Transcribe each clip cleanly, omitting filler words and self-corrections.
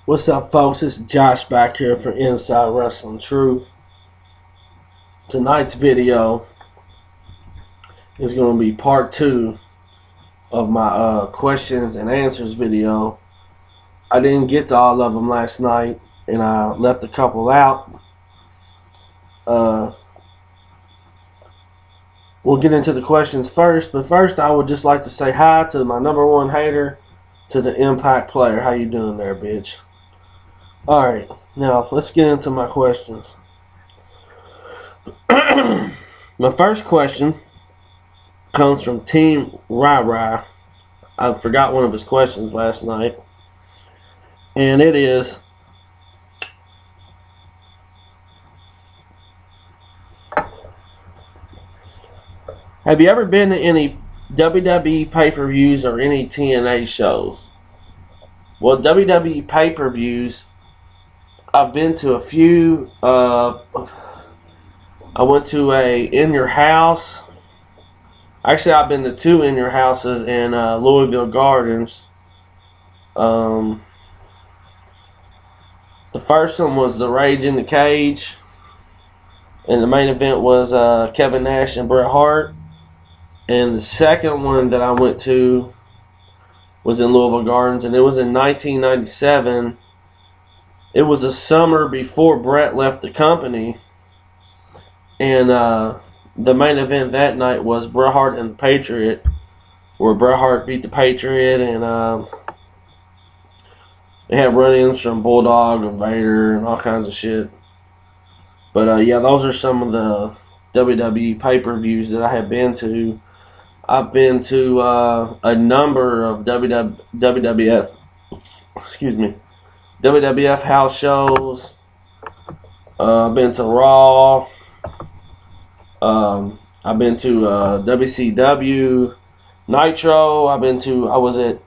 What's up, folks? It's Josh back here for Inside Wrestling Truth. Tonight's video is going to be part 2 of my questions and answers video. I didn't get to all of them last night, and I left a couple out. We'll get into the questions first, but first I would just like to say hi to my number one hater, to the Impact player. How you doing there, bitch? Alright, now let's get into my questions. My first question comes from Team Rivalry. I forgot one of his questions last night. And it is, have you ever been to any WWE pay-per-views or any TNA shows? Well, WWE pay-per-views, I've been to a few. I went to a In Your House. Actually, I've been to 2 In Your Houses in Louisville Gardens. The first one was the Rage in the Cage, and the main event was Kevin Nash and Bret Hart. And the second one that I went to was in Louisville Gardens, and it was in 1997. It was a summer before Bret left the company, and the main event that night was Bret Hart and the Patriot, where Bret Hart beat the Patriot, and they had run-ins from Bulldog and Vader and all kinds of shit. But yeah, those are some of the WWE pay-per-views that I have been to. I've been to a number of WWF house shows. I've been to Raw. I've been to WCW Nitro. I was at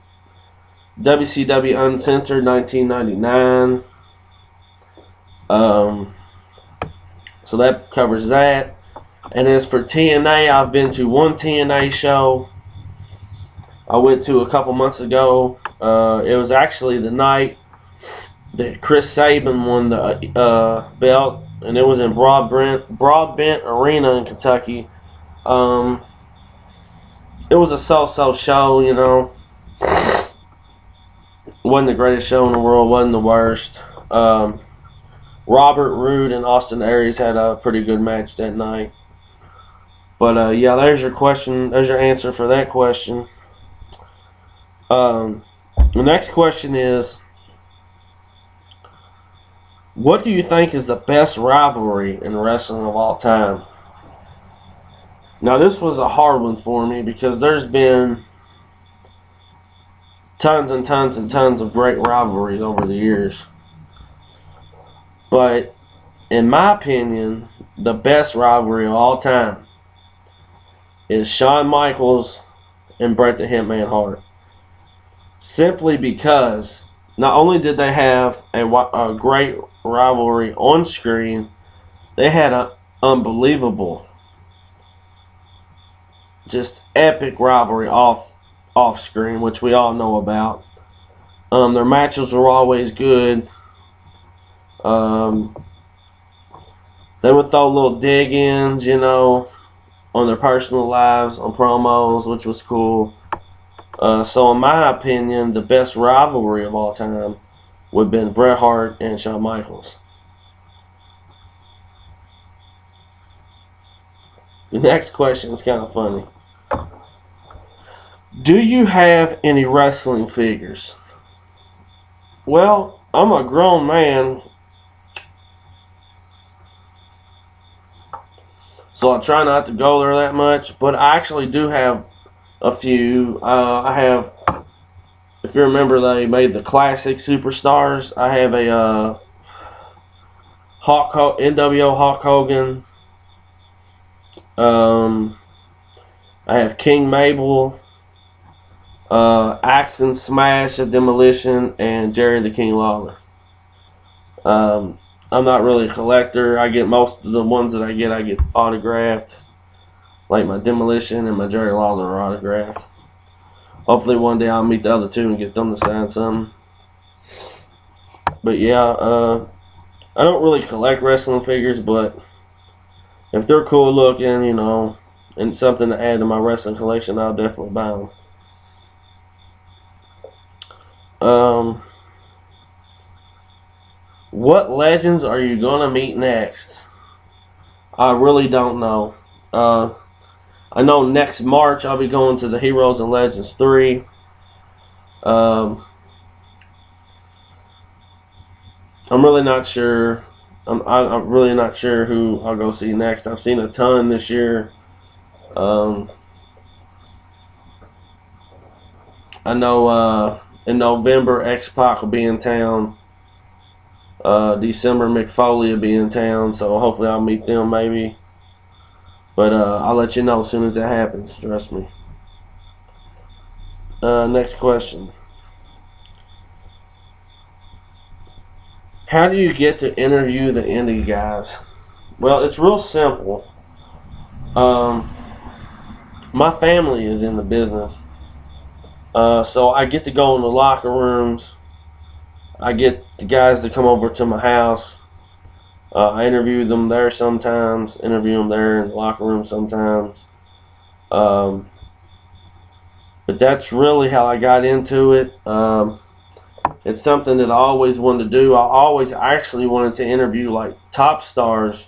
WCW Uncensored 1999. So that covers that. And as for TNA, I've been to one TNA show. I went to a couple months ago. It was actually the night that Chris Sabin won the belt, and it was in Broadbent Arena in Kentucky. It was a so-so show, you know. Wasn't the greatest show in the world, wasn't the worst. Robert Roode and Austin Aries had a pretty good match that night. But yeah, there's your question. There's your answer for that question. The next question is, what do you think is the best rivalry in wrestling of all time? Now, this was a hard one for me because there's been tons and tons and tons of great rivalries over the years. But in my opinion, the best rivalry of all time is Shawn Michaels and Bret the Hitman Hart. Simply because not only did they have a great rivalry on screen, they had an unbelievable, just epic rivalry off screen, which we all know about. Their matches were always good. They would throw little dig-ins, you know, on their personal lives, on promos, which was cool. So in my opinion, the best rivalry of all time would have been Bret Hart and Shawn Michaels. The next question is kind of funny. Do you have any wrestling figures? Well, I'm a grown man, so I try not to go there that much, but I actually do have a few. I have, if you remember, they made the classic superstars. I have a NWO Hulk Hogan. I have King Mabel, Axe and Smash of Demolition, and Jerry the King Lawler. I'm not really a collector. I get most of the ones that I get autographed. Like my Demolition and my Jerry Lawler are autographed. Hopefully one day I'll meet the other two and get them to sign something. But yeah, I don't really collect wrestling figures, but if they're cool looking, and something to add to my wrestling collection, I'll definitely buy them. What legends are you gonna meet next? I really don't know. I know next March I'll be going to the Heroes and Legends 3. I'm really not sure. I'm really not sure who I'll go see next. I've seen a ton this year. I know in November X-Pac will be in town. December McFoley will be in town, so hopefully I'll meet them maybe. But I'll let you know as soon as that happens. Trust me. Next question. How do you get to interview the indie guys? Well, it's real simple. My family is in the business. So I get to go in the locker rooms. I get the guys to come over to my house. I interview them there sometimes. Interview them there in the locker room sometimes. But that's really how I got into it. It's something that I always wanted to do. I always actually wanted to interview like top stars,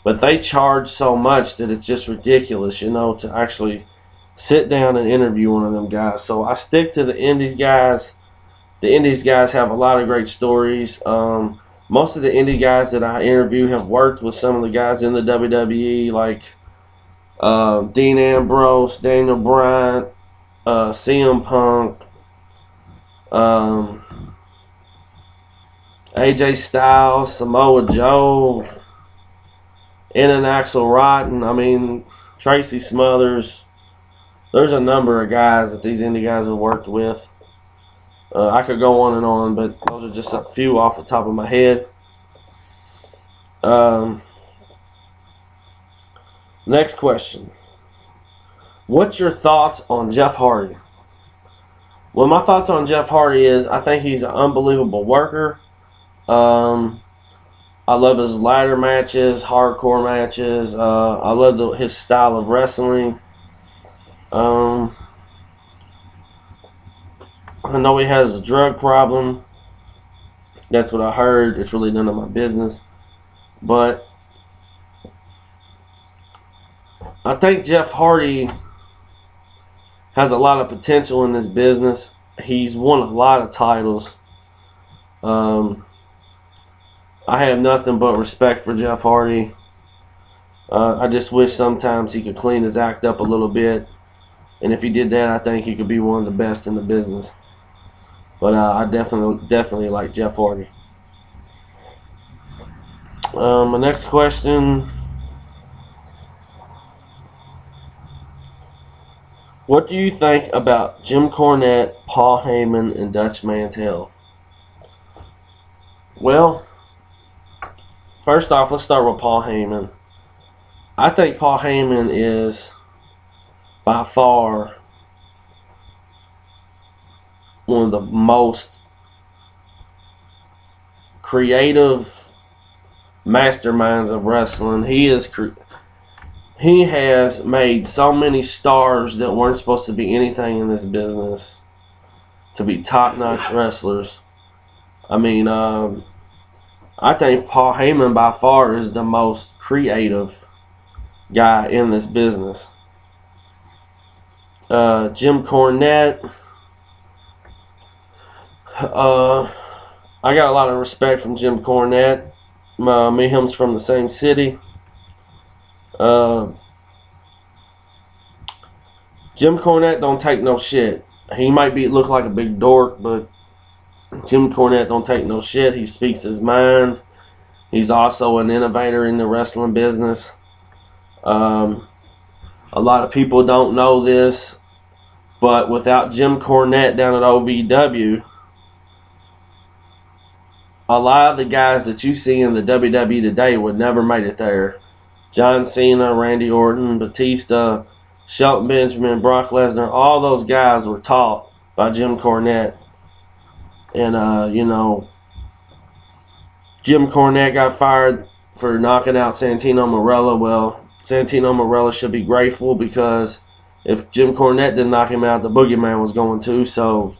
but they charge so much that it's just ridiculous, to actually sit down and interview one of them guys. So I stick to the indies guys. The indies guys have a lot of great stories. Most of the indie guys that I interview have worked with some of the guys in the WWE, like Dean Ambrose, Daniel Bryan, CM Punk, AJ Styles, Samoa Joe, and Axel Rotten. I mean, Tracy Smothers. There's a number of guys that these indie guys have worked with. I could go on and on, but those are just a few off the top of my head. Next question. What's your thoughts on Jeff Hardy? Well, my thoughts on Jeff Hardy is I think he's an unbelievable worker. I love his ladder matches, hardcore matches. I love his style of wrestling. I know he has a drug problem. That's what I heard. It's really none of my business. But I think Jeff Hardy has a lot of potential in this business. He's won a lot of titles. I have nothing but respect for Jeff Hardy. I just wish sometimes he could clean his act up a little bit. And if he did that, I think he could be one of the best in the business. But I definitely like Jeff Hardy. My next question. What do you think about Jim Cornette, Paul Heyman, and Dutch Mantel? Well, first off, let's start with Paul Heyman. I think Paul Heyman is by far one of the most creative masterminds of wrestling. He has made so many stars that weren't supposed to be anything in this business to be top-notch wrestlers. I mean, I think Paul Heyman by far is the most creative guy in this business. Jim Cornette. I got a lot of respect from Jim Cornette. Me and him's from the same city. Jim Cornette don't take no shit. He might look like a big dork, but Jim Cornette don't take no shit. He speaks his mind. He's also an innovator in the wrestling business. A lot of people don't know this, but without Jim Cornette down at OVW, a lot of the guys that you see in the WWE today would never made it there. John Cena, Randy Orton, Batista, Shelton Benjamin, Brock Lesnar, all those guys were taught by Jim Cornette. And, Jim Cornette got fired for knocking out Santino Marella. Well, Santino Marella should be grateful, because if Jim Cornette didn't knock him out, the Boogeyman was going to. So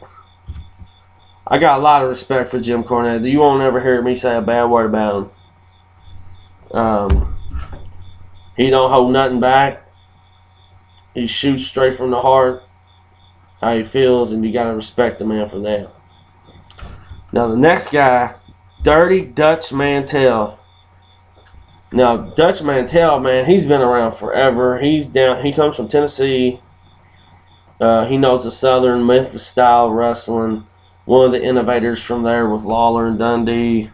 I got a lot of respect for Jim Cornette. You won't ever hear me say a bad word about him. He don't hold nothing back. He shoots straight from the heart, how he feels, and you got to respect the man for that. Now the next guy, Dirty Dutch Mantel. Now Dutch Mantel, man, he's been around forever. He comes from Tennessee. He knows the Southern Memphis style wrestling. One of the innovators from there with Lawler and Dundee.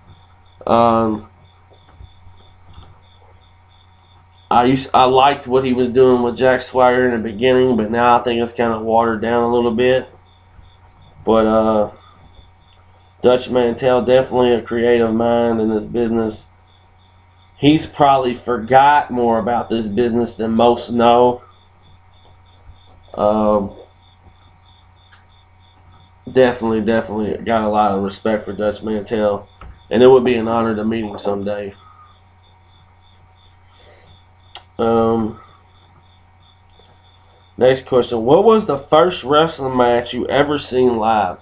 I liked what he was doing with Jack Swagger in the beginning, but now I think it's kind of watered down a little bit. But Dutch Mantel, definitely a creative mind in this business. He's probably forgot more about this business than most know. Definitely got a lot of respect for Dutch Mantel, and it would be an honor to meet him someday. Next question. What was the first wrestling match you ever seen live?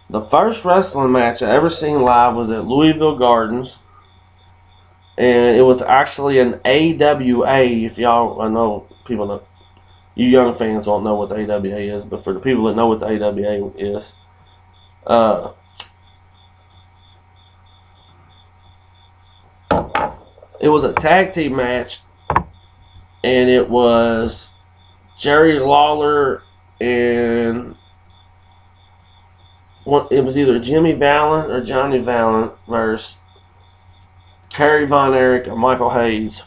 The first wrestling match I ever seen live was at Louisville Gardens. And it was actually an AWA. If y'all, I know people know, you young fans won't know what the AWA is, but for the people that know what the AWA is, it was a tag team match. And it was Jerry Lawler and it was either Jimmy Valiant or Johnny Valiant versus Kerry Von Erich or Michael Hayes.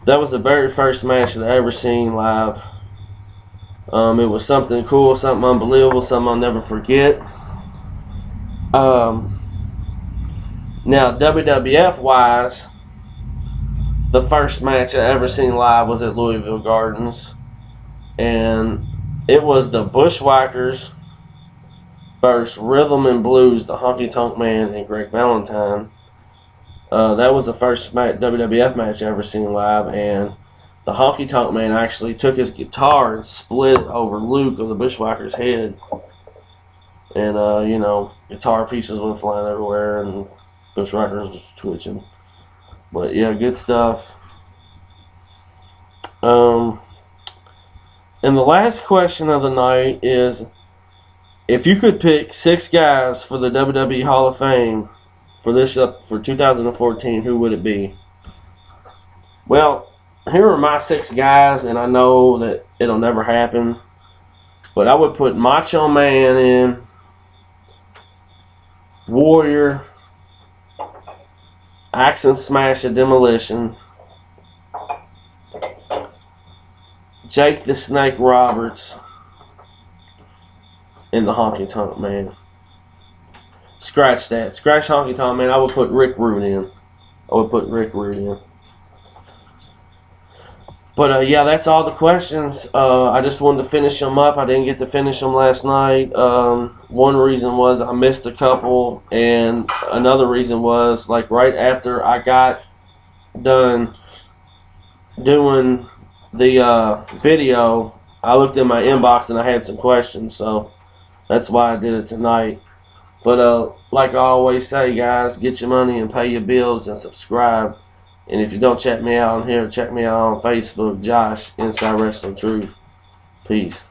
That was the very first match that I ever seen live. It was something cool, something unbelievable, something I'll never forget. Now, WWF wise, the first match I ever seen live was at Louisville Gardens, and it was the Bushwhackers versus Rhythm and Blues, the Honky Tonk Man and Greg Valentine. That was the first WWF match I ever seen live, and the Honky Tonk Man actually took his guitar and split it over Luke of the Bushwhackers' head, and guitar pieces went flying everywhere, and Bushwhackers was twitching. But yeah, good stuff. And the last question of the night is, if you could pick 6 guys for the WWE Hall of Fame for 2014, who would it be? Well, here are my 6 guys, and I know that it'll never happen, but I would put Macho Man in, Warrior, Axe and Smash of Demolition, Jake the Snake Roberts, and the Honky Tonk Man. Scratch that. Scratch Honky Tonk Man. I would put Rick Rude in. But yeah, that's all the questions. I just wanted to finish them up. I didn't get to finish them last night. One reason was I missed a couple, and another reason was, like, right after I got done doing the video, I looked in my inbox and I had some questions, so that's why I did it tonight. But like I always say, guys, get your money and pay your bills and subscribe. And if you don't check me out on here, check me out on Facebook, Josh, Inside Wrestling Truth. Peace.